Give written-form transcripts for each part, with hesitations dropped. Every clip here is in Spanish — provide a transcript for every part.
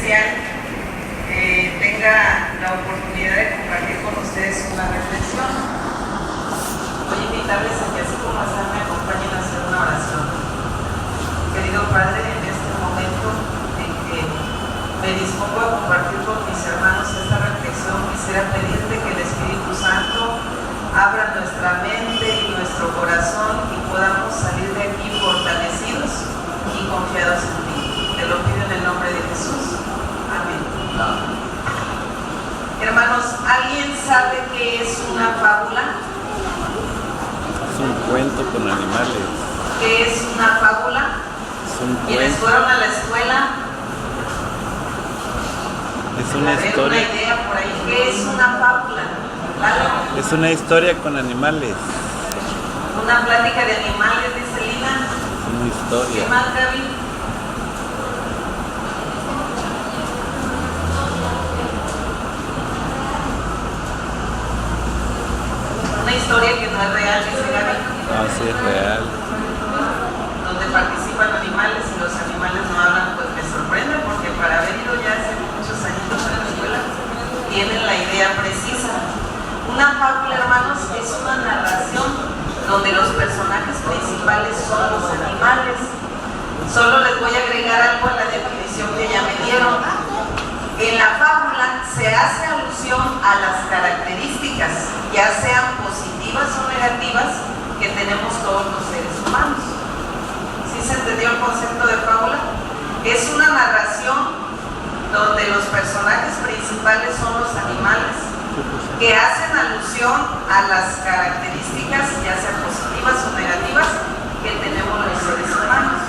especial tenga la oportunidad de compartir con ustedes una reflexión. Voy a invitarles a que así como están me acompañen a hacer una oración. Querido Padre, en este momento en que me dispongo a compartir con mis hermanos esta reflexión, quisiera pedirte que el Espíritu Santo abra nuestra mente y nuestro corazón y podamos salir de aquí fortalecidos y confiados en ti. Te lo pido en el nombre de Jesús. Amén. Hermanos, ¿alguien sabe qué es una fábula? Es un cuento con animales. ¿Qué es una fábula? Es un ¿Quienes cuento. fueron a la escuela? Es una A ver, historia. una idea por ahí. ¿Qué es una fábula? ¿Vale? Es una historia con animales. Una plática de animales, dice Lina. Una ¿Qué historia. más, Gaby? Una historia que no es real, dice Gaby. No, sí es real. Donde participan animales y los animales no hablan, pues me sorprende porque para haber ido ya hace muchos años a la escuela tienen la idea precisa. Una fábula, hermanos, es una narración donde los personajes principales son los animales. Solo les voy a agregar algo a la definición que ya me dieron. En la fábula se hace alusión a las características, ya sean positivas o negativas, que tenemos todos los seres humanos. ¿Sí se entendió el concepto de fábula? Es una narración donde los personajes principales son los animales, que hacen alusión a las características, ya sean positivas o negativas, que tenemos los seres humanos.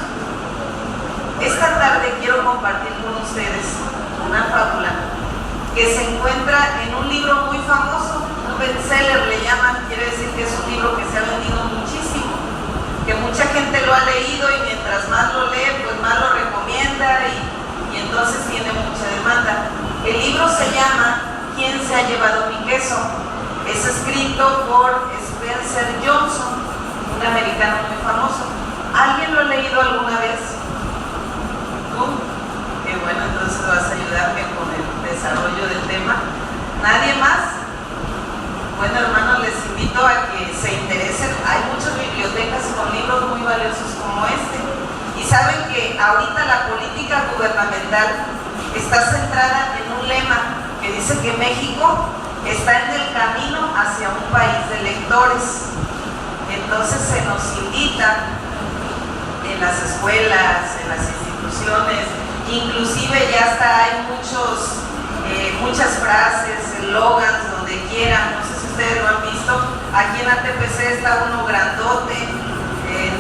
Esta tarde quiero compartir con ustedes una fábula que se encuentra en un libro muy famoso, un bestseller le llaman, quiere decir que es un libro que se ha vendido muchísimo, que mucha gente lo ha leído y mientras más lo lee, pues más lo recomienda y entonces tiene mucha demanda. El libro se llama ¿Quién se ha llevado mi queso? Es escrito por Spencer Johnson, un americano muy famoso. ¿Alguien lo ha leído alguna vez? ¿Tú? Qué bueno, entonces vas a ayudarme con el desarrollo del tema. ¿Nadie más? Bueno, hermanos, les invito a que se interesen. Hay muchas bibliotecas con libros muy valiosos como este. Y saben que ahorita la política gubernamental está centrada en un lema que dice que México está en el camino hacia un país de lectores. Entonces se nos invita en las escuelas, en las instituciones, inclusive ya hasta hay muchas frases, eslogans, donde quieran, no sé si ustedes lo han visto, aquí en ATPC está uno grandote,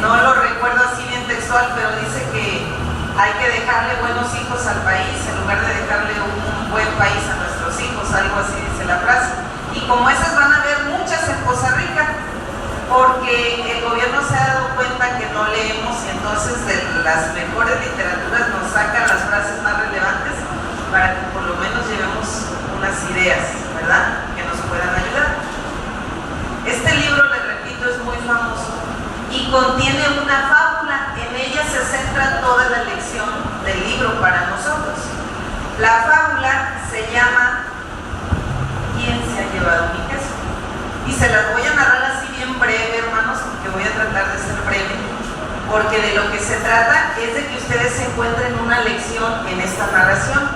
no lo recuerdo así bien textual, pero dice que hay que dejarle buenos hijos al país en lugar de dejarle un buen país a nuestros hijos, algo así dice la frase. Y como esas van a haber muchas en Poza Rica, porque el gobierno se ha dado cuenta que no leemos y entonces de las mejores literaturas nos sacan las frases más relevantes para que por lo menos llevemos unas ideas, ¿verdad?, que nos puedan ayudar. Este libro, les repito, es muy famoso y contiene una fábula. En ella se centra toda la lección del libro para nosotros. La fábula se llama ¿Quién se ha llevado mi queso? Y se las voy a narrar así bien breve, hermanos, porque voy a tratar de ser breve, porque de lo que se trata es de que ustedes se encuentren una lección en esta narración.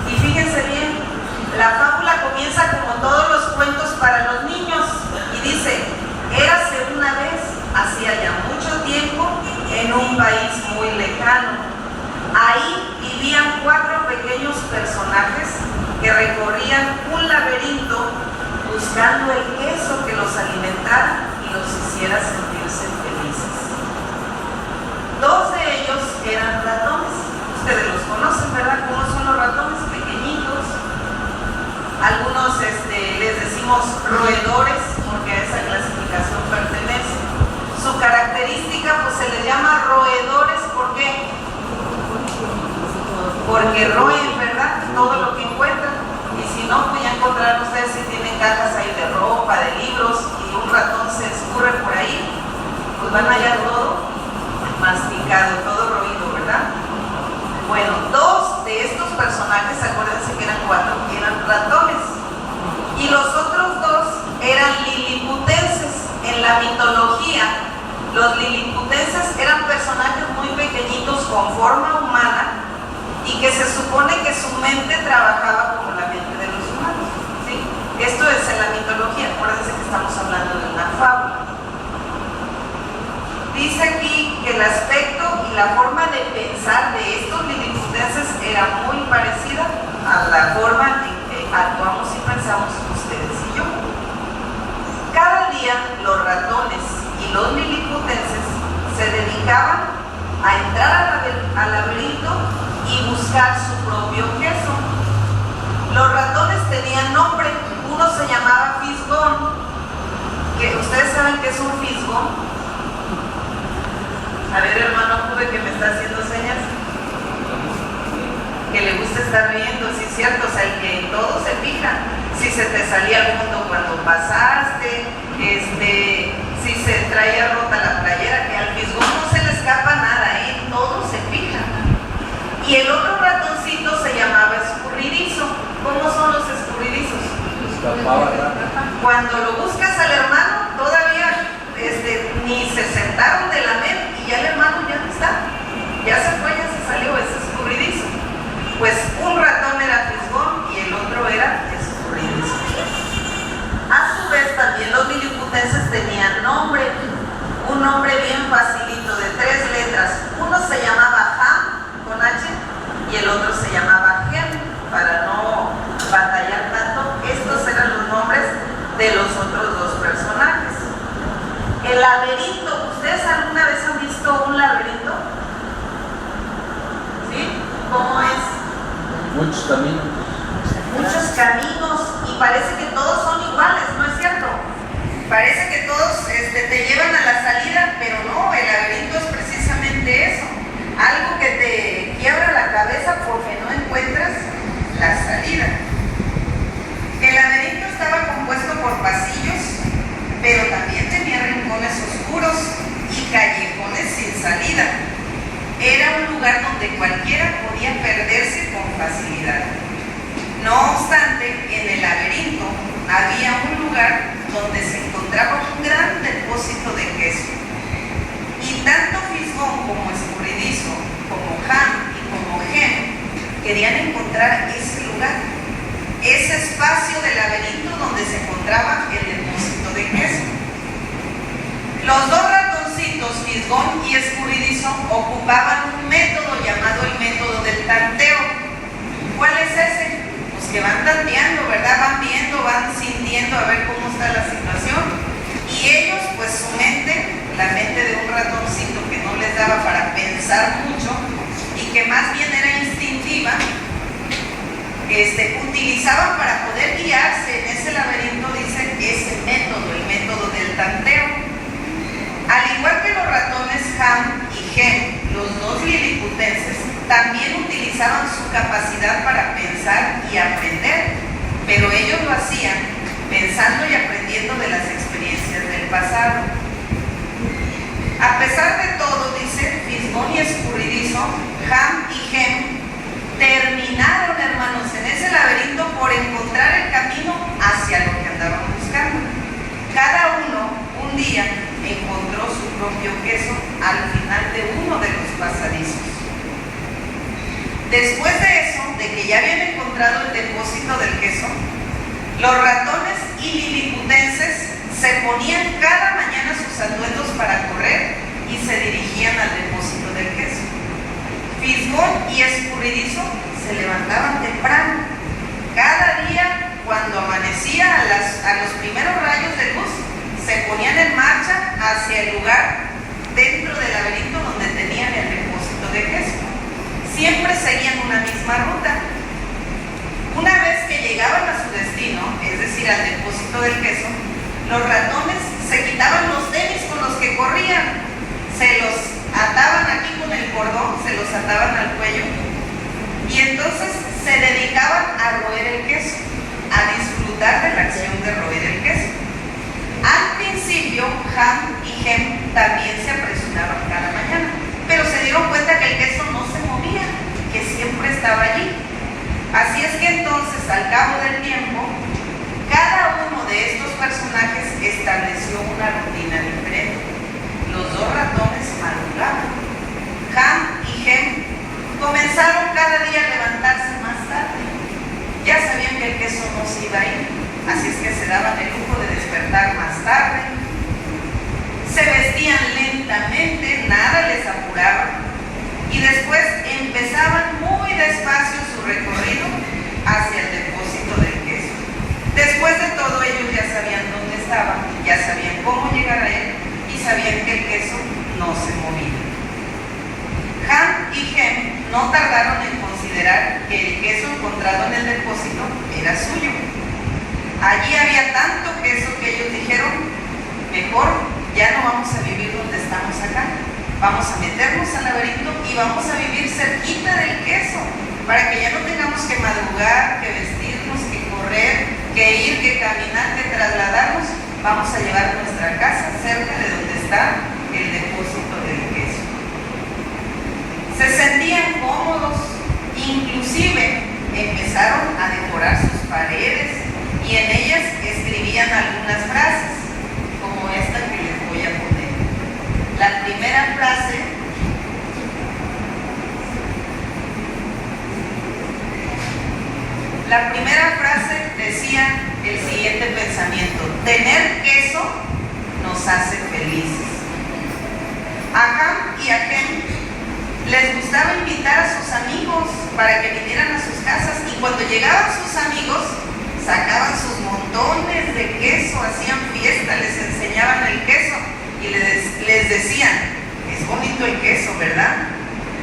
Y fíjense bien, la fábula comienza como todos los cuentos para los niños y dice: érase una vez, hacía ya mucho tiempo, en un país muy lejano. Ahí vivían 4 pequeños personajes que recorrían un laberinto buscando el queso que los alimentara y los hiciera sentirse felices. 2 de ellos eran ratones. Ustedes los conocen, ¿verdad? ¿Cómo son los ratones? Pequeñitos. Algunos les decimos roedores porque a esa clasificación pertenece. Su característica, pues se les llama roedores, ¿por qué? Porque roen, ¿verdad?, todo lo que encuentran. Y si no, pues ya encontrarán ustedes si tienen cajas ahí de ropa, de libros, y un ratón se escurre por ahí, pues van a hallar todo masticado, todo roído, ¿verdad? Bueno, 2 personajes, acuérdense que eran 4, eran ratones. Y los otros 2 eran liliputenses. En la mitología, los liliputenses eran personajes muy pequeñitos con forma humana y que se supone que su mente trabajaba como la mente de los humanos, ¿sí? Esto es en la mitología, acuérdense que estamos hablando de una fábula. Dice aquí que el aspecto y la forma de pensar de estos liliputenses era muy parecida a la forma en que actuamos y pensamos ustedes y yo. Cada día los ratones y los liliputenses se dedicaban a entrar al laberinto y buscar su propio queso. Los ratones tenían nombre, uno se llamaba Fisgón, que ustedes saben que es un fisgón. A ver, hermano Juve, que me está haciendo señas, que le gusta estar viendo, sí es cierto, o sea, el que en todo se fija, si se te salía al fondo cuando pasaste, si se traía rota la playera, que al fisgón no se le escapa nada, en todo se fija. Y el otro ratoncito se llamaba escurridizo. ¿Cómo son los escurridizos? Cuando lo buscas al hermano, todavía ni se sentaron de la mesa y ya el hermano ya no está, ya se fue, ya se salió, es escurridizo. Pues un ratón era fisgón y el otro era escurridizo. A su vez también los liliputenses tenían nombre, un nombre bien facilito de 3 letras. Uno se llamaba Ham con H y el otro se llamaba Gem, para no batallar tanto. Estos eran los nombres de los otros 2 personajes. El laberinto, ¿ustedes alguna vez han visto un laberinto? ¿Sí? ¿Cómo es? Muchos caminos. Muchos caminos, y parece que todos son iguales, ¿no es cierto? Parece que todos te llevan a la salida, pero no, el laberinto es precisamente eso, algo que te quiebra la cabeza porque no encuentras la salida. El laberinto estaba compuesto por pasillos, pero también tenía rincones oscuros y callejones sin salida. Era un lugar donde cualquiera podía perderse con facilidad. No obstante, en el laberinto había un lugar donde se encontraba un gran depósito de queso. Y tanto Fisgón como Escurridizo, como Ham y como Gem, querían encontrar ese lugar, ese espacio del laberinto donde se encontraba el depósito de queso. Los 2 ratoncitos, Fisgón y Escurridizo, ocupaban un método llamado el método del tanteo. ¿Cuál es ese? Pues que van tanteando, ¿verdad? Van viendo, van sintiendo a ver cómo está la situación. Y ellos, pues su mente, la mente de un ratoncito que no les daba para pensar mucho y que más bien era instintiva, utilizaban para poder guiarse en ese laberinto, dice, ese método, el método del tanteo. Al igual que los ratones Ham y Gem, los 2 liliputenses también utilizaban su capacidad para pensar y aprender, pero ellos lo hacían pensando y aprendiendo de las experiencias del pasado. A pesar de todo, dice, Fisgón y Escurridizo, Ham y Gem terminaron, hermanos, en ese laberinto por encontrar el camino hacia lo que andaban buscando. Cada uno, un día, encontró su propio queso al final de uno de los pasadizos. Después de eso, de que ya habían encontrado el depósito del queso, los ratones y liliputenses se ponían cada mañana sus atuendos para correr y se dirigían al depósito del queso. Fisgón y Escurridizo se levantaban temprano. Cada día, cuando amanecía a los primeros rayos de luz, se ponían en marcha hacia el lugar dentro del laberinto donde tenían el depósito de queso. Siempre seguían una misma ruta. Una vez que llegaban a su destino, es decir, al depósito del queso, los ratones se quitaban los tenis con los que corrían, se los ataban aquí con el cordón, se los ataban al cuello y entonces se dedicaban a roer el queso, a disfrutar de la acción de roer el queso. Al principio, Ham y Gem también se apresuraban cada mañana, pero se dieron cuenta que el queso no se movía, que siempre estaba allí. Así es que entonces, al cabo del tiempo, cada uno de estos personajes estableció una rutina diferente. Los dos ratones madrugaban. Ham y Hem comenzaron cada día a levantarse más tarde. Ya sabían que el queso no se iba a ir, así es que se daban el lujo de despertar más tarde. Se vestían lentamente, nada les apuraba, y después empezaban muy despacio su recorrido hacia el depósito del queso. Después de todo, ellos ya sabían dónde estaban, ya sabían cómo llegar a él y sabían que el queso no se movía. Ham y Hem no tardaron en considerar que el queso encontrado en el depósito era suyo. Allí había tanto queso que ellos dijeron: mejor ya no vamos a vivir donde estamos acá, vamos a meternos al laberinto y vamos a vivir cerquita del queso, para que ya no tengamos que madrugar, que vestirnos, que correr, que ir, que caminar, que trasladarnos. Vamos a llevar nuestra casa cerca de donde está el depósito del queso. Se sentían cómodos, inclusive empezaron a decorar sus paredes y en ellas escribían algunas frases, como esta que les voy a poner. La primera frase decía el siguiente pensamiento: tener queso nos hace felices. A Ham y a Hem les gustaba invitar a sus amigos para que vinieran a sus casas, y cuando llegaban sus amigos sacaban sus montones de queso, hacían fiesta, les enseñaban el queso y les decían: es bonito el queso, ¿verdad?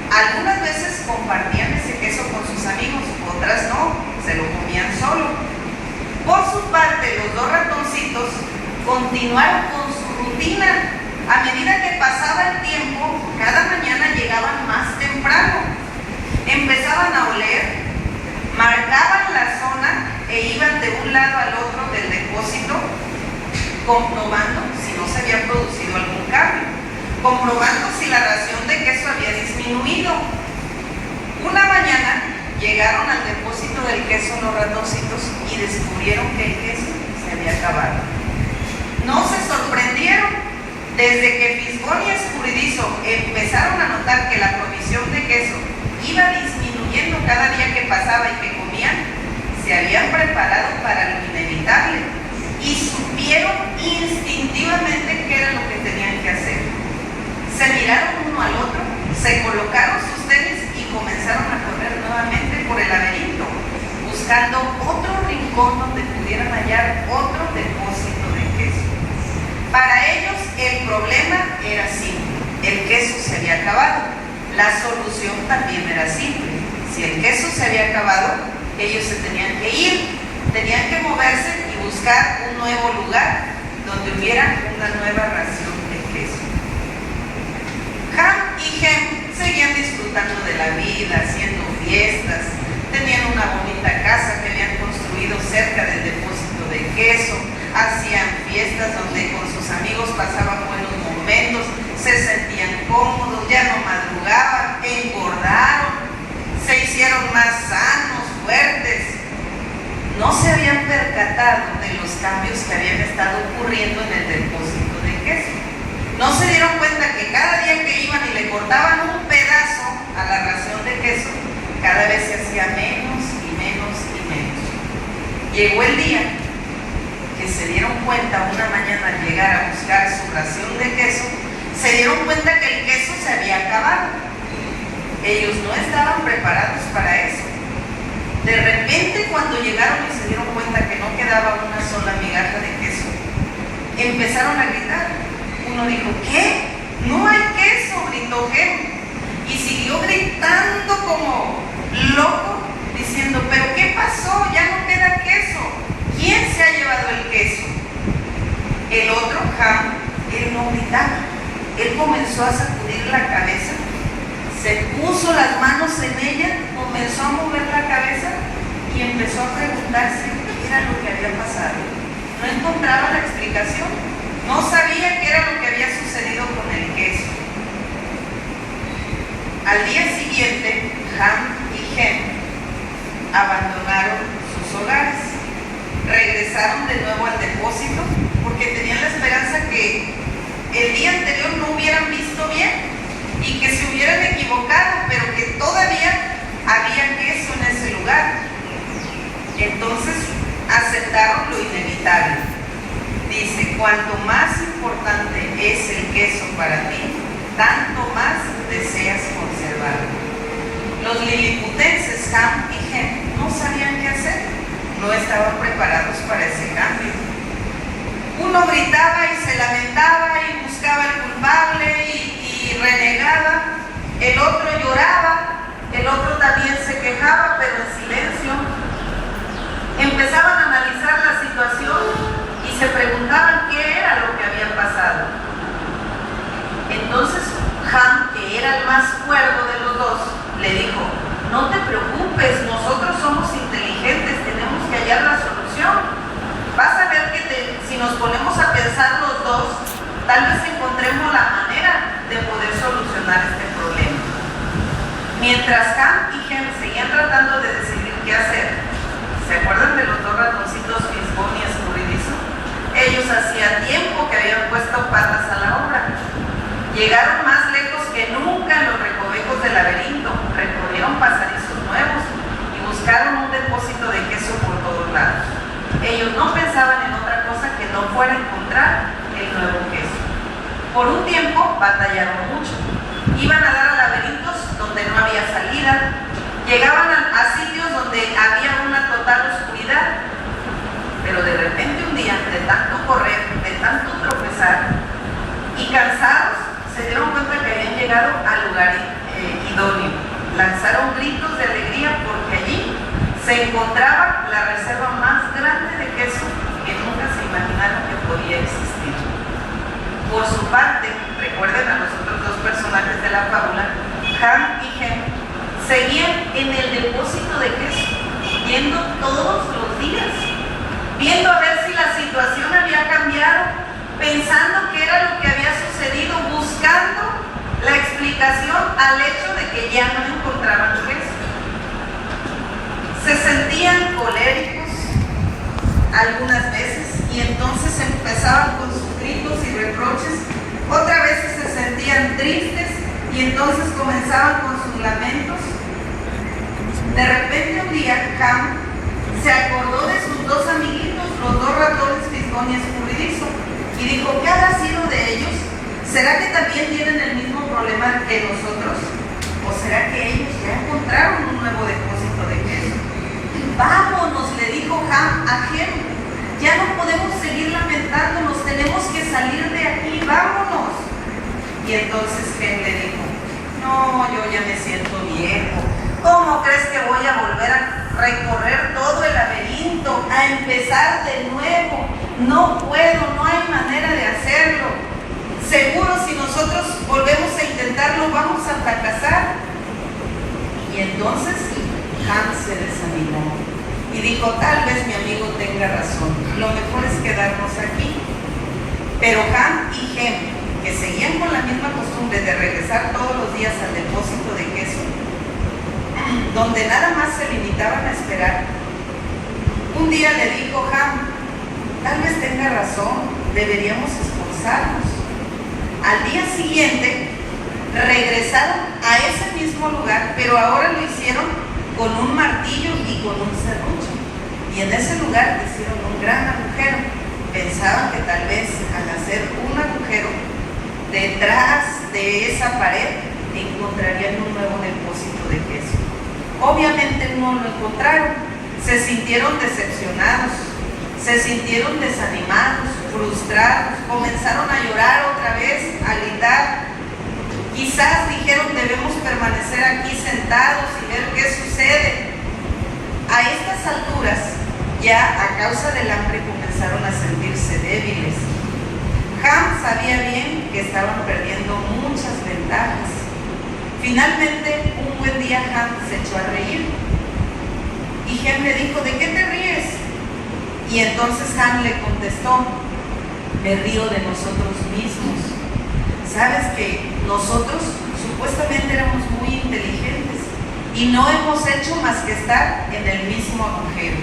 Algunas veces compartían ese queso con sus amigos, otras no, se lo comían solo. Por su parte, los dos ratoncitos continuaron con su rutina. A medida que pasaba el tiempo, cada mañana llegaban más temprano. Empezaban a oler, marcaban la zona e iban de un lado al otro del depósito, comprobando si no se había producido algún cambio, comprobando si la ración de queso había disminuido. Una mañana llegaron al depósito del queso los ratoncitos y descubrieron que el queso se había acabado. No se sorprendieron. Desde que Fisgón y Escurridizo empezaron a notar que la provisión de queso iba disminuyendo cada día que pasaba y que comían, se habían preparado para lo inevitable y supieron instintivamente qué era lo que tenían que hacer. Se miraron uno al otro, se colocaron sus tenis y comenzaron a correr nuevamente por el laberinto, buscando otro rincón donde pudieran hallar otro depósito de queso. Para ellos el problema era simple: el queso se había acabado. La solución también era simple: si el queso se había acabado, ellos se tenían que ir, tenían que moverse y buscar un nuevo lugar donde hubiera una nueva ración de queso. Ham y Hem seguían disfrutando de la vida, haciendo fiestas, tenían una bonita casa que habían construido cerca del depósito de queso, hacían fiestas donde con sus amigos pasaban buenos momentos, se sentían cómodos, ya no madrugaban, engordaron, se hicieron más sanos, fuertes. No se habían percatado de los cambios que habían estado ocurriendo en el depósito de queso. No se dieron cuenta que cada día que iban y le cortaban un pedazo a la ración de queso, cada vez se hacía menos y menos y menos. Llegó el día que se dieron cuenta una mañana al llegar a buscar su ración de queso, se dieron cuenta que el queso se había acabado. Ellos no estaban preparados para eso. De repente, cuando llegaron y se dieron cuenta que no quedaba una sola migaja de queso, empezaron a gritar. Uno dijo: ¿qué? ¡No hay queso!, gritó Hem. Y siguió gritando como loco, diciendo: ¿pero qué pasó? Ya no queda queso. ¿Quién se ha llevado el queso? El otro, Ham, él no gritaba. Él comenzó a sacudir la cabeza, se puso las manos en ella, comenzó a mover la cabeza y empezó a preguntarse qué era lo que había pasado. No encontraba la explicación, no sabía qué era lo que había sucedido con el queso. Al día siguiente, Ham y Hem abandonaron cuanto más importante es el queso para ti, tanto más deseas conservarlo. Los liliputenses Ham y Hem no sabían qué hacer, no estaban preparados para ese cambio. Uno gritaba y se lamentaba y buscaba al culpable y renegaba, el otro lloraba, el otro también se quejaba, pero en silencio. Empezaban a analizar la situación y se preguntaban qué era lo que había pasado. Entonces Ham, que era el más cuerdo de los dos, le dijo: no te preocupes, nosotros somos inteligentes, tenemos que hallar la solución. Vas a ver que si nos ponemos a pensar los dos, tal vez encontremos la manera de poder solucionar este problema. Mientras Ham y Hem seguían tratando de decidir qué hacer, ¿se acuerdan de los dos ratoncitos Fisgón y Escurridizo? Ellos hacía tiempo que habían puesto patas a la obra. Llegaron más lejos que nunca en los recovecos del laberinto, recorrieron pasadizos nuevos y buscaron un depósito de queso por todos lados. Ellos no pensaban en otra cosa que no fuera encontrar el nuevo queso. Por un tiempo batallaron mucho. Iban a dar a laberintos donde no había salida, llegaban a sitios donde había una total oscuridad, pero de repente un día, de tanto correr, de tanto tropezar y cansados, se dieron cuenta que habían llegado al lugar idóneo. Lanzaron gritos de alegría porque allí se encontraba la reserva más grande de queso que nunca se imaginaron que podía existir. Por su parte, recuerden a los otros dos personajes de la fábula, Ham y Hem seguían en el depósito de queso, yendo todos los días, viendo a ver si la situación había cambiado, pensando qué era lo que había sucedido, buscando la explicación al hecho de que ya no encontraban queso. Se sentían coléricos algunas veces y entonces empezaban con sus gritos y reproches, otras veces se sentían tristes y entonces comenzaban con sus lamentos. De repente un día Ham se acordó de sus dos amiguitos, los dos ratones Fisgón y Escurridizo, y dijo: ¿qué habrá sido de ellos? ¿Será que también tienen el mismo problema que nosotros? ¿O será que ellos ya encontraron un nuevo depósito de queso? Vámonos, le dijo Ham a Hem, ya no podemos seguir lamentándonos, tenemos que salir de aquí, vámonos. Y entonces Hem le dijo: no, yo ya me siento viejo, ¿cómo crees que voy a volver a recorrer todo el laberinto, a empezar de nuevo? No puedo, no hay manera de hacerlo. Seguro si nosotros volvemos a intentarlo vamos a fracasar. Y entonces Ham se desanimó y dijo: tal vez mi amigo tenga razón, lo mejor es quedarnos aquí. Pero Ham y Hem, que seguían con la misma costumbre de regresar todos los días al depósito de queso, donde nada más se limitaban a esperar, un día le dijo Ham: tal vez tenga razón, deberíamos esforzarnos. Al día siguiente regresaron a ese mismo lugar, pero ahora lo hicieron con un martillo y con un serrucho. Y en ese lugar hicieron un gran agujero. Pensaban que tal vez al hacer un agujero detrás de esa pared encontrarían un nuevo depósito de queso. Obviamente no lo encontraron. Se sintieron decepcionados, se sintieron desanimados, frustrados, comenzaron a llorar otra vez, a gritar. Quizás dijeron: debemos permanecer aquí sentados y ver qué sucede. A estas alturas, ya a causa del hambre comenzaron a sentirse débiles. Ham sabía bien que estaban perdiendo muchas ventajas. Finalmente, un buen día Ham se echó a reír. Y Hem le dijo: ¿de qué te ríes? Y entonces Ham le contestó: me río de nosotros mismos. Sabes que nosotros supuestamente éramos muy inteligentes y no hemos hecho más que estar en el mismo agujero.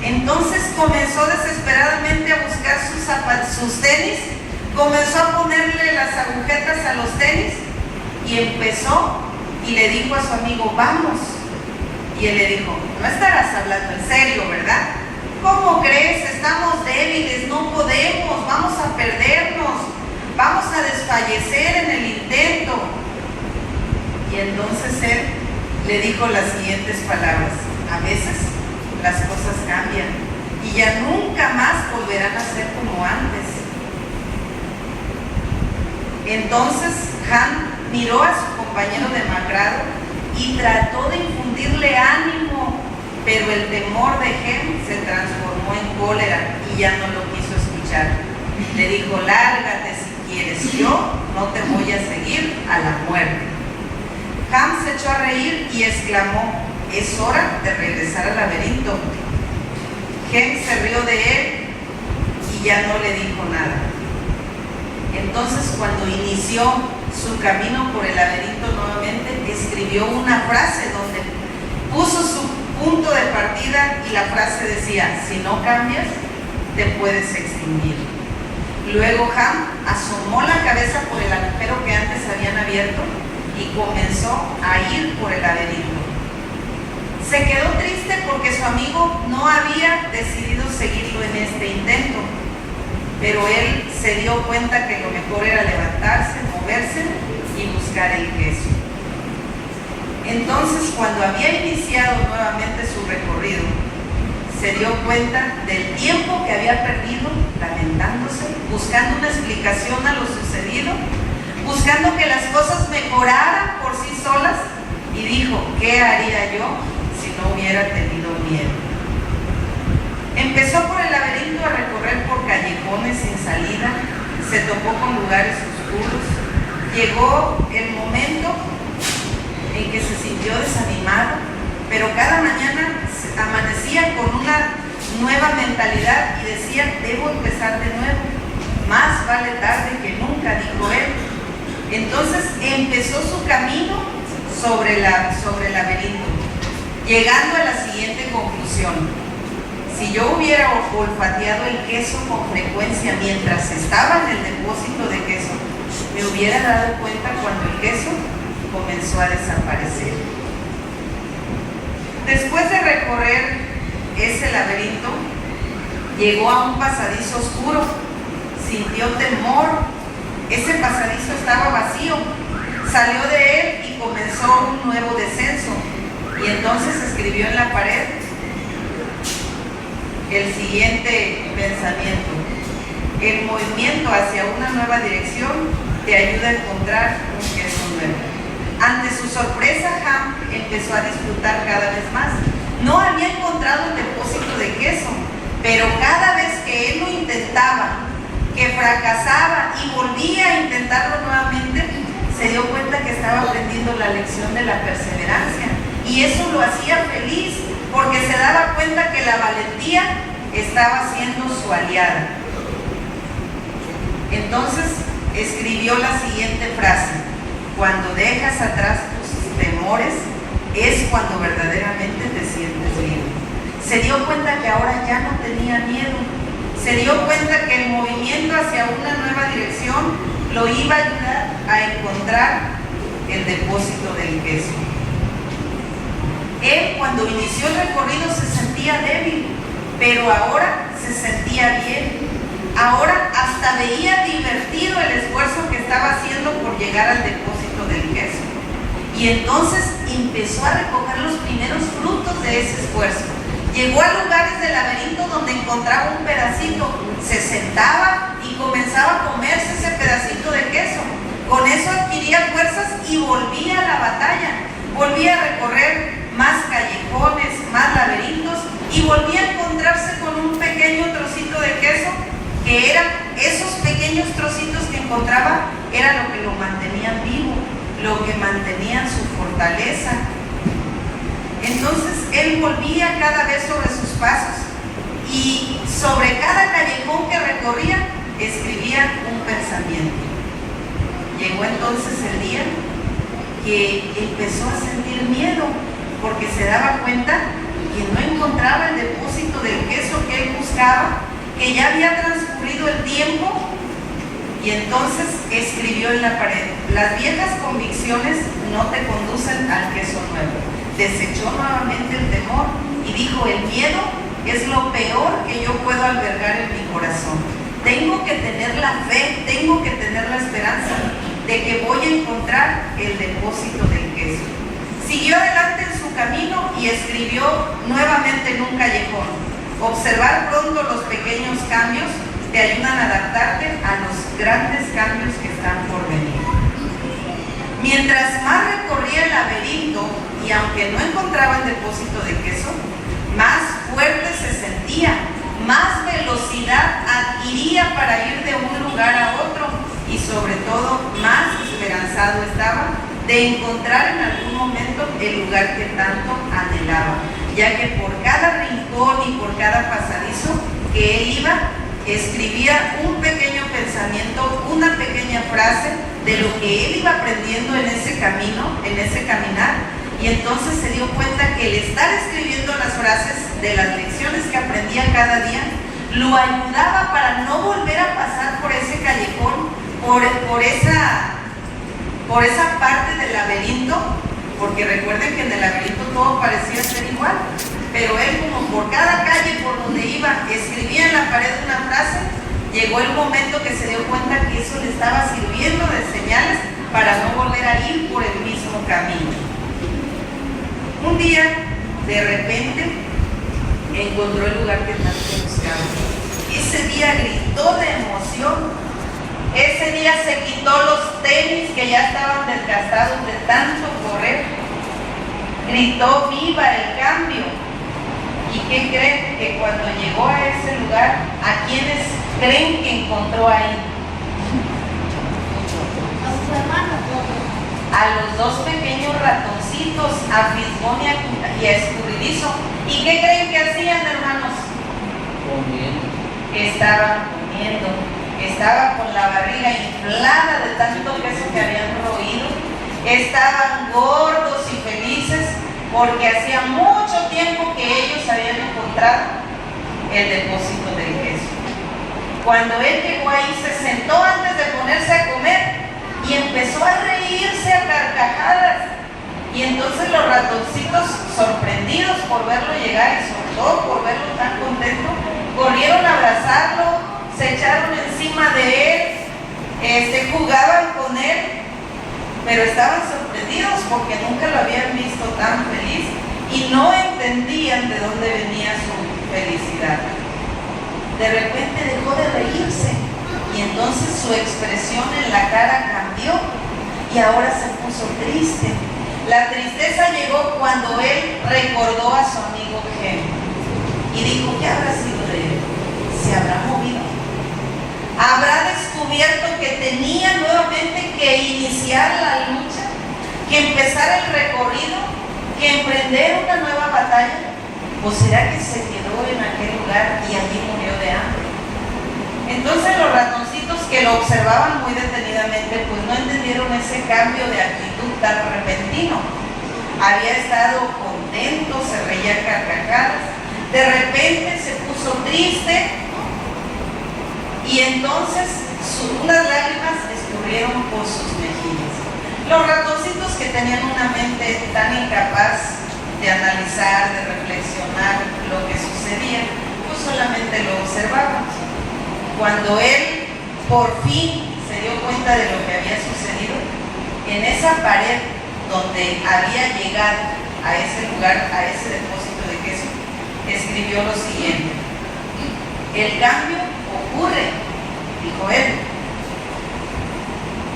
Entonces comenzó desesperadamente a buscar sus tenis, comenzó a ponerle las agujetas a los tenis y empezó y le dijo a su amigo: vamos. Y él le dijo: no estarás hablando en serio, ¿verdad? ¿Cómo crees? Estamos débiles, no podemos, vamos a perdernos, vamos a desfallecer en el intento. Y entonces él le dijo las siguientes palabras: a veces las cosas cambian y ya nunca más volverán a ser como antes. Entonces Han miró a su compañero demacrado y trató de infundirle ánimo, pero el temor de Hem se transformó en cólera y ya no lo quiso escuchar. Le dijo: lárgate si quieres, yo no te voy a seguir a la muerte. Ham se echó a reír y exclamó: es hora de regresar al laberinto. Hem se rió de él y ya no le dijo nada. Entonces, cuando inició su camino por el laberinto nuevamente, escribió una frase donde puso su punto de partida y la frase decía: si no cambias, te puedes extinguir. Luego Ham asomó la cabeza por el agujero que antes habían abierto y comenzó a ir por el laberinto. Se quedó triste porque su amigo no había decidido seguirlo en este intento, pero él se dio cuenta que lo mejor era levantarse, moverse y buscar el queso. Entonces, cuando había iniciado nuevamente su recorrido, se dio cuenta del tiempo que había perdido lamentándose, buscando una explicación a lo sucedido, buscando que las cosas mejoraran por sí solas, y dijo: ¿qué haría yo si no hubiera tenido miedo? Empezó por el laberinto a recorrer por callejones sin salida, se topó con lugares oscuros, llegó el momento en que se sintió desanimado, pero cada mañana amanecía con una nueva mentalidad y decía: debo empezar de nuevo, más vale tarde que nunca, dijo él. Entonces empezó su camino sobre el laberinto, llegando a la siguiente conclusión: si yo hubiera olfateado el queso con frecuencia mientras estaba en el depósito de queso, me hubiera dado cuenta cuando el queso comenzó a desaparecer. Después de recorrer ese laberinto, llegó a un pasadizo oscuro, sintió temor. Ese pasadizo estaba vacío, salió de él y comenzó un nuevo descenso, y entonces escribió en la pared el siguiente pensamiento: el movimiento hacia una nueva dirección te ayuda a encontrar un queso nuevo. Ante su sorpresa, Ham empezó a disfrutar cada vez más. No había encontrado el depósito de queso, pero cada vez que él lo intentaba, que fracasaba y volvía a intentarlo nuevamente, se dio cuenta que estaba aprendiendo la lección de la perseverancia, y eso lo hacía feliz porque se daba cuenta que la valentía estaba siendo su aliada. Entonces escribió la siguiente frase: cuando dejas atrás tus temores es cuando verdaderamente te sientes libre. Se dio cuenta que ahora ya no tenía miedo. Se dio cuenta que el movimiento hacia una nueva dirección lo iba a ayudar a encontrar el depósito del queso. Él, cuando inició el recorrido, se sentía débil, pero ahora se sentía bien. Ahora hasta veía divertido el esfuerzo que estaba haciendo por llegar al depósito del queso. Y entonces empezó a recoger los primeros frutos de ese esfuerzo. Llegó a lugares del laberinto donde encontraba un pedacito, se sentaba y comenzaba a comerse ese pedacito de queso. Con eso adquiría fuerzas y volvía a la batalla. Volvía a recorrer más callejones, más laberintos, y volvía a encontrarse con un pequeño trocito de queso, que eran esos pequeños trocitos que encontraba, era lo que lo mantenían vivo, lo que mantenían su fortaleza. Entonces él volvía cada vez sobre sus pasos, y sobre cada callejón que recorría escribía un pensamiento. Llegó entonces el día que empezó a sentir miedo, porque se daba cuenta que no encontraba el depósito del queso que él buscaba, que ya había transcurrido el tiempo. Y entonces escribió en la pared: las viejas convicciones no te conducen al queso nuevo. Desechó nuevamente el temor y dijo: el miedo es lo peor que yo puedo albergar en mi corazón. Tengo que tener la fe, tengo que tener la esperanza de que voy a encontrar el depósito del queso. Siguió adelante en su camino y escribió nuevamente en un callejón: observar pronto los pequeños cambios te ayudan a adaptarte a los grandes cambios que están por venir. Mientras más recorría el laberinto, y aunque no encontraba el depósito de queso, más fuerte se sentía, más velocidad adquiría para ir de un lugar a otro, y sobre todo más esperanzado estaba de encontrar en algún momento el lugar que tanto anhelaba, ya que por cada rincón y por cada pasadizo que él iba, escribía un pequeño pensamiento, una pequeña frase de lo que él iba aprendiendo en ese camino, en ese caminar, y entonces se dio cuenta que el estar escribiendo las frases de las lecciones que aprendía cada día lo ayudaba para no volver a pasar por ese callejón, por esa parte del laberinto, porque recuerden que en el laberinto todo parecía ser igual, pero él, como por cada calle por donde iba escribía en la pared una frase, llegó el momento que se dio cuenta que eso le estaba sirviendo de señales para no volver a ir por el mismo camino. Un día, de repente, encontró el lugar que tanto buscaba. Ese día gritó de emoción. Ese día se quitó los tenis que ya estaban desgastados de tanto correr. Gritó: ¡viva el cambio! ¿Y qué creen? Que cuando llegó a ese lugar, ¿a quiénes creen que encontró ahí? A sus hermanos. A los dos pequeños ratoncitos, a Fisgón y a Escurridizo. ¿Y qué creen que hacían, hermanos? Comiendo. Estaban comiendo. Estaba con la barriga inflada de tanto queso que habían roído. Estaban gordos y felices porque hacía mucho tiempo que ellos habían encontrado el depósito del queso. Cuando él llegó ahí, se sentó antes de ponerse a comer y empezó a reírse a carcajadas. Y entonces los ratoncitos, sorprendidos por verlo llegar y sobre todo por verlo tan contento, corrieron a abrazarlo, se echaron encima de él, jugaban con él, pero estaban sorprendidos porque nunca lo habían visto tan feliz y no entendían de dónde venía su felicidad. De repente dejó de reírse y entonces su expresión en la cara cambió y ahora se puso triste. La tristeza llegó cuando él recordó a su amigo Gem y dijo: ¿qué habrá sido de él? ¿Se habrá movido? ¿Habrá descubierto que tenía nuevamente que iniciar la lucha, que empezar el recorrido, que emprender una nueva batalla? ¿O será que se quedó en aquel lugar y allí murió de hambre? Entonces los ratoncitos, que lo observaban muy detenidamente, pues no entendieron ese cambio de actitud tan repentino. Había estado contento, se reía a carcajadas, de repente se puso triste y entonces unas lágrimas escurrieron por sus mejillas. Los ratoncitos, que tenían una mente tan incapaz de analizar, de reflexionar lo que sucedía, pues solamente lo observaban. Cuando él por fin se dio cuenta de lo que había sucedido, en esa pared donde había llegado a ese lugar, a ese depósito de queso, escribió lo siguiente: el cambio ocurre, dijo él.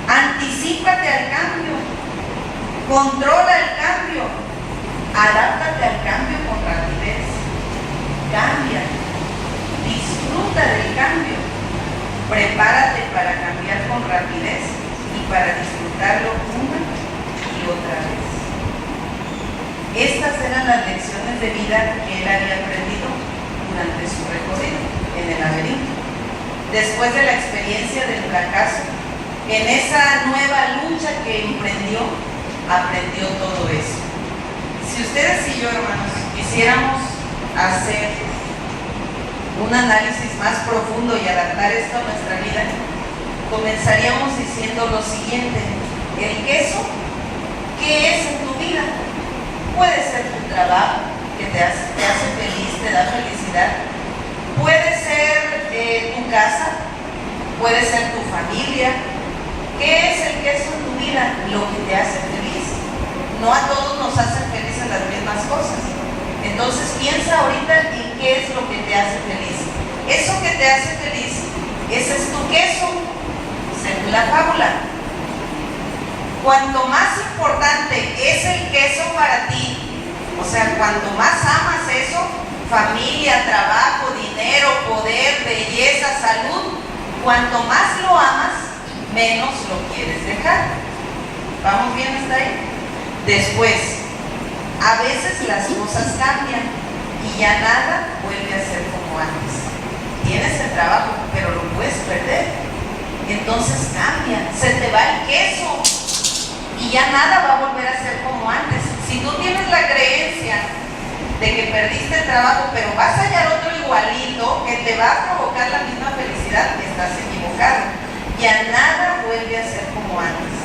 Anticípate al cambio, controla el cambio, adáptate al cambio con rapidez, cambia, disfruta del cambio, prepárate para cambiar con rapidez y para disfrutarlo una y otra vez. Estas eran las lecciones de vida que él había aprendido durante su recorrido en el laberinto. Después de la experiencia del fracaso, en esa nueva lucha que emprendió, aprendió todo eso. Si ustedes y yo, hermanos, quisiéramos hacer un análisis más profundo y adaptar esto a nuestra vida, comenzaríamos diciendo lo siguiente: el queso, ¿qué es en tu vida? Puede ser tu trabajo, que te hace feliz, te da felicidad. felicidad. Puede ser tu casa, puede ser tu familia. ¿Qué es el queso en tu vida? Lo que te hace feliz. No a todos nos hacen felices las mismas cosas. Entonces piensa ahorita en qué es lo que te hace feliz. Eso que te hace feliz, ese es tu queso, según la fábula. Cuanto más importante es el queso para ti, o sea, cuanto más amas eso, familia, trabajo, dinero, poder, belleza, salud, cuanto más lo amas, menos lo quieres dejar. ¿Vamos bien hasta ahí? Después, a veces las cosas cambian y ya nada vuelve a ser como antes. Tienes el trabajo, pero lo puedes perder. Entonces cambia, se te va el queso y ya nada va a volver a ser como antes. Si tú tienes la creencia de que perdiste el trabajo, pero vas a hallar otro igualito que te va a provocar la misma felicidad, estás equivocado. Ya nada vuelve a ser como antes.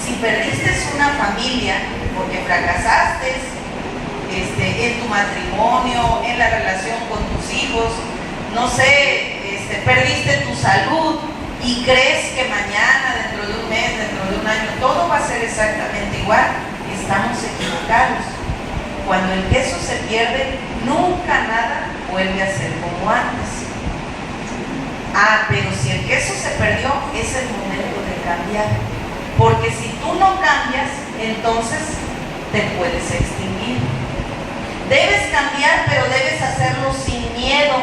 Si perdiste una familia porque fracasaste en tu matrimonio, en la relación con tus hijos, no sé, perdiste tu salud y crees que mañana, dentro de un mes, dentro de un año, todo va a ser exactamente igual, estamos equivocados. Cuando el queso se pierde, nunca nada vuelve a ser como antes. Pero si el queso se perdió, es el momento de cambiar. Porque si tú no cambias, entonces te puedes extinguir. Debes cambiar, pero debes hacerlo sin miedo,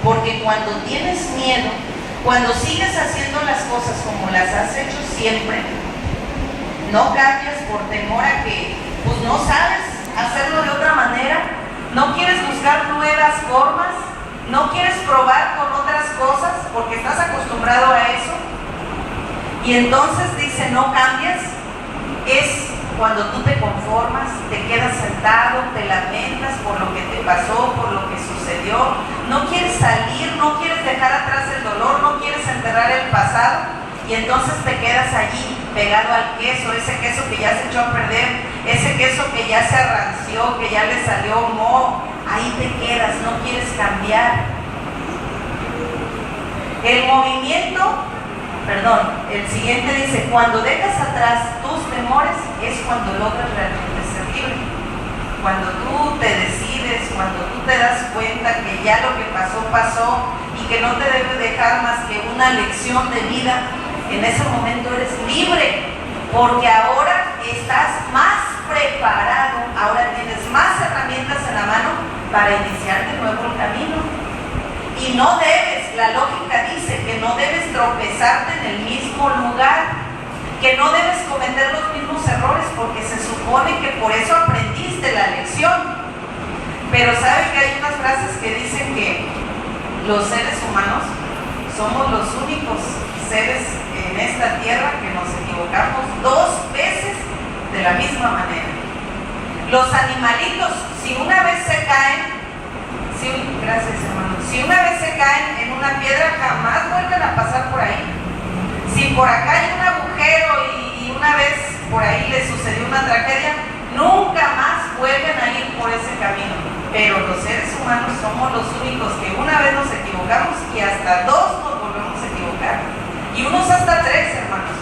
porque cuando tienes miedo, cuando sigues haciendo las cosas como las has hecho siempre, no cambias por temor a que pues no sabes hacerlo de otra manera, no quieres buscar nuevas formas, no quieres probar con otras cosas porque estás acostumbrado a eso. Y entonces dice, no cambias, es cuando tú te conformas, te quedas sentado, te lamentas por lo que te pasó, por lo que sucedió, no quieres salir, no quieres dejar atrás el dolor, no quieres enterrar el pasado, y entonces te quedas allí pegado al queso, ese queso que ya se echó a perder, ese queso que ya se arranció, que ya le salió moho, ahí te quedas, no quieres cambiar. El siguiente dice, cuando dejas atrás tus temores es cuando logras realmente ser libre. Cuando tú te decides, cuando tú te das cuenta que ya lo que pasó, pasó y que no te debe dejar más que una lección de vida, en ese momento eres libre, porque ahora estás más preparado, ahora tienes más herramientas en la mano para iniciar de nuevo el camino. Y no debes, la lógica dice que no debes tropezarte en el mismo lugar, que no debes cometer los mismos errores, porque se supone que por eso aprendiste la lección. Pero ¿saben que hay unas frases que dicen que los seres humanos somos los únicos seres en esta tierra que nos equivocamos 2 veces de la misma manera? Los animalitos, si una vez se caen, gracias hermano, si una vez se caen en una piedra, jamás vuelven a pasar por ahí. Si por acá hay un agujero y una vez por ahí les sucedió una tragedia, nunca más vuelven a ir por ese camino. Pero los seres humanos somos los únicos que una vez nos equivocamos y hasta 2 nos volvemos a equivocar. Y unos hasta 3, hermanos.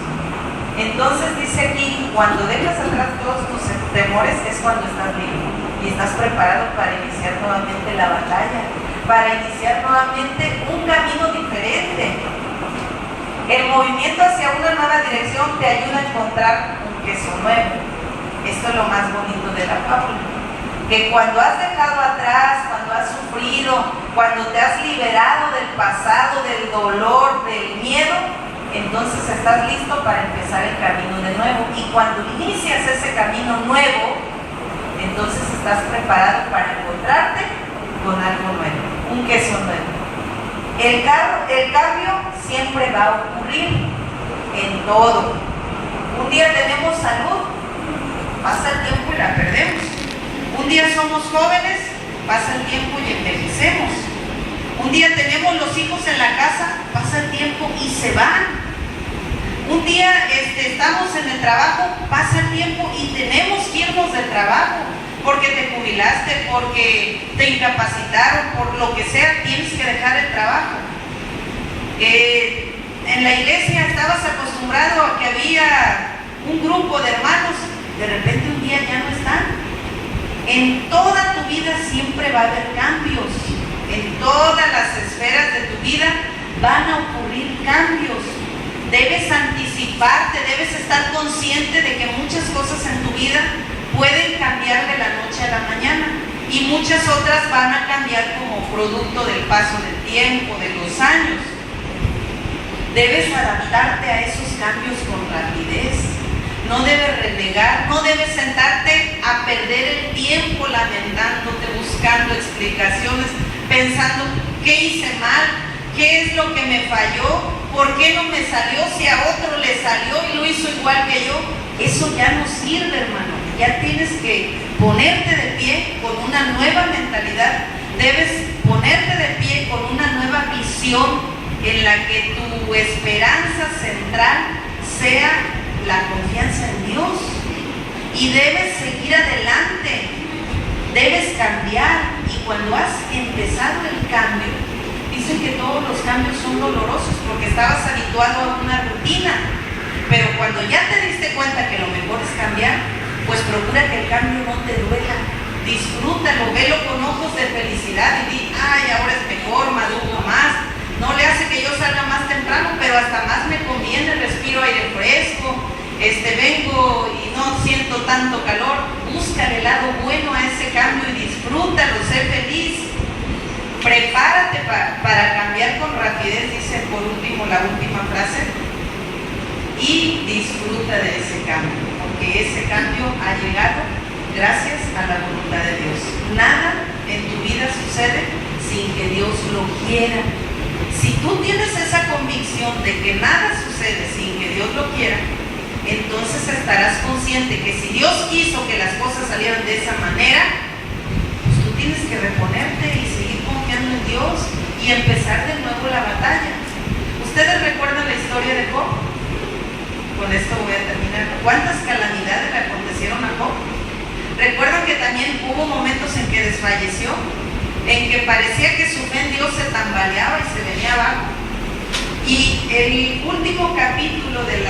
Entonces dice aquí, cuando dejas atrás todos tus temores es cuando estás libre y estás preparado para iniciar nuevamente la batalla, para iniciar nuevamente un camino diferente. El movimiento hacia una nueva dirección te ayuda a encontrar un queso nuevo. Esto es lo más bonito de la fábula, que cuando has dejado atrás, cuando has sufrido, cuando te has liberado del pasado, del dolor, del miedo, entonces estás listo para empezar el camino de nuevo. Y cuando inicias ese camino nuevo, entonces estás preparado para encontrarte con algo nuevo, un queso nuevo. El cambio siempre va a ocurrir en todo. Un día tenemos salud, pasa el tiempo y la perdemos. Un día somos jóvenes, pasa el tiempo y envejecemos. Un día tenemos los hijos en la casa, pasa el tiempo y se van. Un día estamos en el trabajo, pasa el tiempo y tenemos que irnos del trabajo. porque te jubilaste, porque te incapacitaron, por lo que sea, tienes que dejar el trabajo. En la iglesia estabas acostumbrado a que había un grupo de hermanos, de repente un día ya no están. En toda tu vida siempre va a haber cambios, en todas las esferas de tu vida van a ocurrir cambios. Debes anticiparte, debes estar consciente de que muchas cosas en tu vida pueden cambiar de la noche a la mañana y muchas otras van a cambiar como producto del paso del tiempo, de los años. Debes adaptarte a esos cambios con rapidez. No debes relegar, no debes sentarte a perder el tiempo lamentándote, buscando explicaciones, pensando qué hice mal, qué es lo que me falló, por qué no me salió, si a otro le salió y lo hizo igual que yo. Eso ya no sirve, hermano. Ya tienes que ponerte de pie con una nueva mentalidad. Debes ponerte de pie con una nueva visión en la que tu esperanza central sea la confianza en Dios. Y debes seguir adelante, debes cambiar. Y cuando has empezado el cambio, dicen que todos los cambios son dolorosos porque estabas habituado a una rutina. Pero cuando ya te diste cuenta que lo mejor es cambiar, pues procura que el cambio no te duela. Disfrútalo, velo con ojos de felicidad y di, ay, ahora es mejor, maduro más. No le hace que yo salga más temprano, pero hasta más me conviene, respiro aire fresco, vengo y no siento tanto calor. Busca el lado bueno a ese cambio y disfrútalo, sé feliz. Prepárate para cambiar con rapidez, dice por último la última frase, y disfruta de ese cambio, porque ese cambio ha llegado gracias a la voluntad de Dios. Nada en tu vida sucede sin que Dios lo quiera. Si tú tienes esa convicción de que nada sucede sin que Dios lo quiera, entonces estarás consciente que si Dios quiso que las cosas salieran de esa manera, pues tú tienes que reponerte y seguir confiando en Dios y empezar de nuevo la batalla. ¿Ustedes recuerdan la historia de Job? Con esto voy a terminar. ¿Cuántas calamidades le acontecieron a Job? ¿Recuerdan que también hubo momentos en que desfalleció? En que parecía que su fe en Dios se tambaleaba y se venía abajo. Y el último capítulo del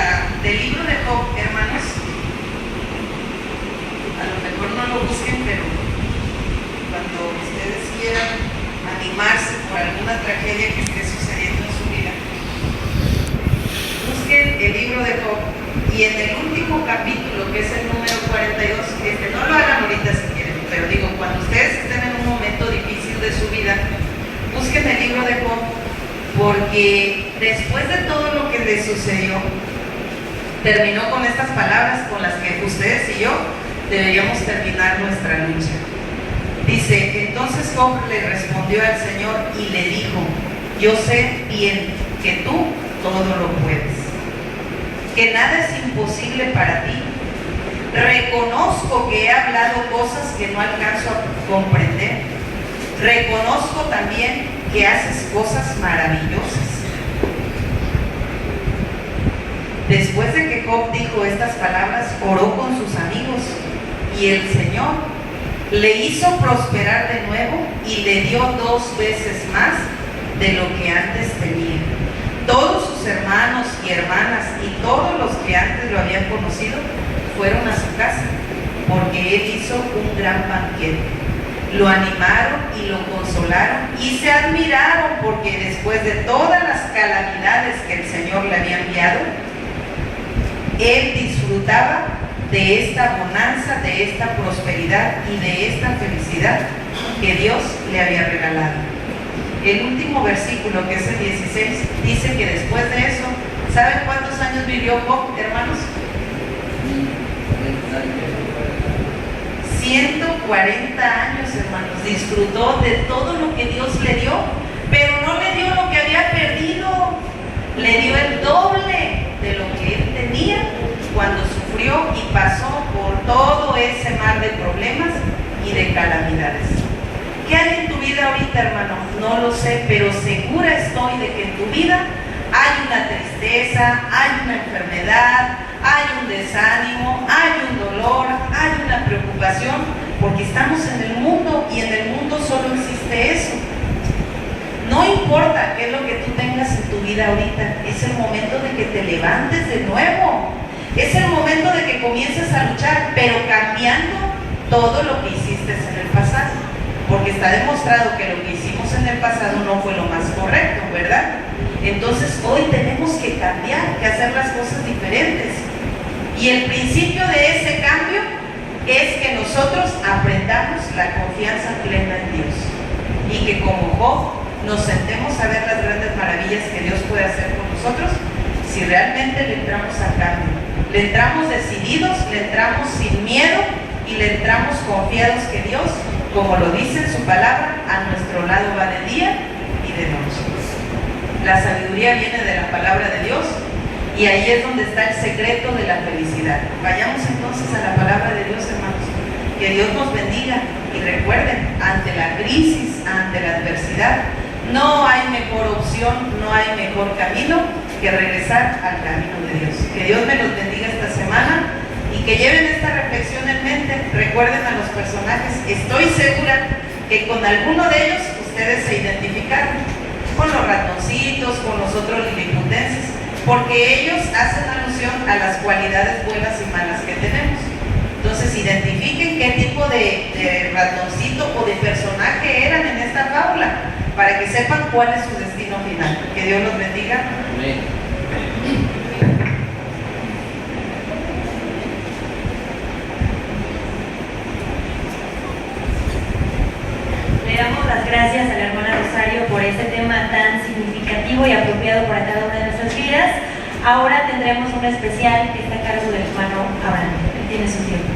libro de Job, hermanos, a lo mejor no lo busquen, pero cuando ustedes quieran animarse por alguna tragedia que esté sucediendo en su vida, busquen el libro de Job y en el último capítulo, que es el número 42, no lo hagan ahorita si quieren, pero digo, cuando ustedes estén en un momento difícil de su vida, busquen el libro de Job, porque después de todo lo que le sucedió, terminó con estas palabras con las que ustedes y yo deberíamos terminar nuestra lucha. Dice, entonces Job le respondió al Señor y le dijo, yo sé bien que tú todo lo puedes, que nada es imposible para ti. Reconozco que he hablado cosas que no alcanzo a comprender. Reconozco también que haces cosas maravillosas. Después de que Job dijo estas palabras, oró con sus amigos y el Señor le hizo prosperar de nuevo y le dio 2 veces más de lo que antes tenía. Todos sus hermanos y hermanas y todos los que antes lo habían conocido fueron a su casa, porque él hizo un gran banquete. Lo animaron y lo consolaron y se admiraron porque después de todas las calamidades que el Señor le había enviado, él disfrutaba de esta bonanza, de esta prosperidad y de esta felicidad que Dios le había regalado. El último versículo, que es el 16, dice que después de eso, ¿saben cuántos años vivió Job, hermanos? 140 años, hermanos. Disfrutó de todo lo que Dios le dio, pero no le dio lo que había perdido, le dio el doble de lo que él tenía cuando sufrió y pasó por todo ese mar de problemas y de calamidades. ¿Qué hay en tu vida ahorita, hermano? No lo sé, pero segura estoy de que en tu vida hay una tristeza, hay una enfermedad, hay un desánimo, hay un dolor, hay una preocupación porque estamos en el mundo y en el mundo solo existe eso. No importa qué es lo que tú tengas en tu vida ahorita, es el momento de que te levantes de nuevo, es el momento de que comiences a luchar, pero cambiando todo lo que hiciste en el pasado, porque está demostrado que lo que hicimos en el pasado no fue lo más correcto, ¿verdad? Entonces hoy tenemos que cambiar, que hacer las cosas diferentes, y el principio de ese cambio es que nosotros aprendamos la confianza plena en Dios, y que como Job nos sentemos a ver las grandes maravillas que Dios puede hacer con nosotros si realmente le entramos al cambio. Le entramos decididos, le entramos sin miedo y le entramos confiados que Dios, como lo dice en su palabra, a nuestro lado va de día y de noche. La sabiduría viene de la palabra de Dios y ahí es donde está el secreto de la felicidad. Vayamos entonces a la palabra de Dios, hermanos. Que Dios nos bendiga y recuerden, ante la crisis, ante la adversidad, no hay mejor opción, no hay mejor camino que regresar al camino de Dios. Que Dios me los bendiga esta semana y que lleven esta reflexión en mente. Recuerden a los personajes. Estoy segura que con alguno de ellos ustedes se identificaron, con los ratoncitos, con los otros liliputenses, porque ellos hacen alusión a las cualidades buenas y malas que tenemos. Entonces identifiquen qué tipo de ratoncito o de personaje eran en esta fábula, para que sepan cuál es su destino final. Que Dios los bendiga. Amén. Le damos las gracias a la hermana Rosario por este tema tan significativo y apropiado para cada una de nuestras vidas. Ahora tendremos un especial que está a cargo del hermano Abraham. Él tiene su tiempo.